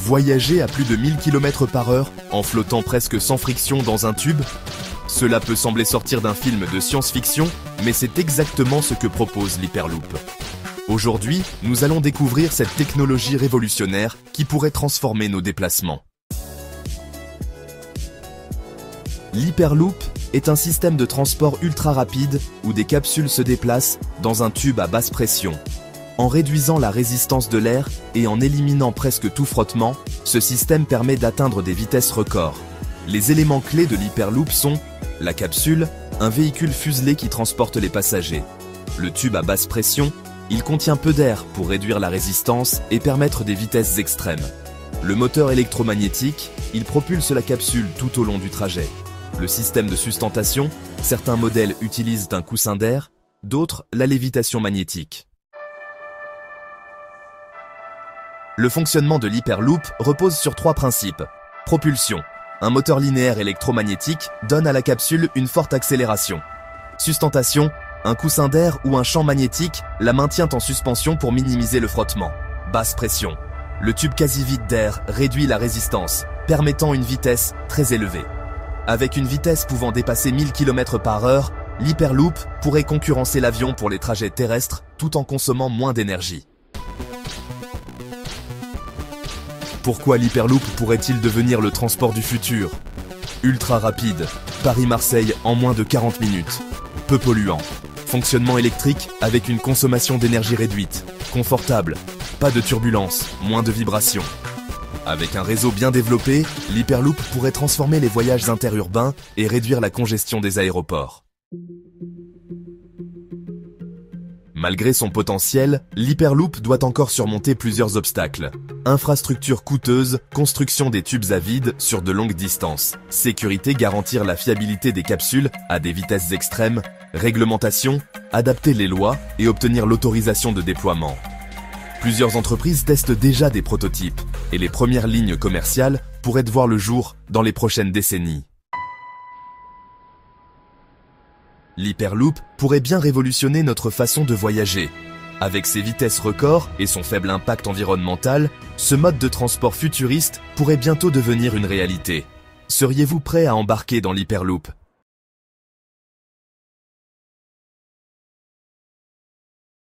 Voyager à plus de 1000 km/h en flottant presque sans friction dans un tube? Cela peut sembler sortir d'un film de science-fiction, mais c'est exactement ce que propose l'Hyperloop. Aujourd'hui, nous allons découvrir cette technologie révolutionnaire qui pourrait transformer nos déplacements. L'Hyperloop est un système de transport ultra rapide où des capsules se déplacent dans un tube à basse pression. En réduisant la résistance de l'air et en éliminant presque tout frottement, ce système permet d'atteindre des vitesses records. Les éléments clés de l'Hyperloop sont la capsule, un véhicule fuselé qui transporte les passagers. Le tube à basse pression, il contient peu d'air pour réduire la résistance et permettre des vitesses extrêmes. Le moteur électromagnétique, il propulse la capsule tout au long du trajet. Le système de sustentation, certains modèles utilisent un coussin d'air, d'autres la lévitation magnétique. Le fonctionnement de l'Hyperloop repose sur trois principes. Propulsion. Un moteur linéaire électromagnétique donne à la capsule une forte accélération. Sustentation. Un coussin d'air ou un champ magnétique la maintient en suspension pour minimiser le frottement. Basse pression. Le tube quasi vide d'air réduit la résistance, permettant une vitesse très élevée. Avec une vitesse pouvant dépasser 1000 km/h, l'Hyperloop pourrait concurrencer l'avion pour les trajets terrestres tout en consommant moins d'énergie. Pourquoi l'Hyperloop pourrait-il devenir le transport du futur? Ultra rapide, Paris-Marseille en moins de 40 minutes. Peu polluant. Fonctionnement électrique avec une consommation d'énergie réduite. Confortable. Pas de turbulence, moins de vibrations. Avec un réseau bien développé, l'Hyperloop pourrait transformer les voyages interurbains et réduire la congestion des aéroports. Malgré son potentiel, l'Hyperloop doit encore surmonter plusieurs obstacles. Infrastructure coûteuse, construction des tubes à vide sur de longues distances, sécurité, garantir la fiabilité des capsules à des vitesses extrêmes, réglementation, adapter les lois et obtenir l'autorisation de déploiement. Plusieurs entreprises testent déjà des prototypes et les premières lignes commerciales pourraient voir le jour dans les prochaines décennies. L'Hyperloop pourrait bien révolutionner notre façon de voyager. Avec ses vitesses records et son faible impact environnemental, ce mode de transport futuriste pourrait bientôt devenir une réalité. Seriez-vous prêt à embarquer dans l'Hyperloop?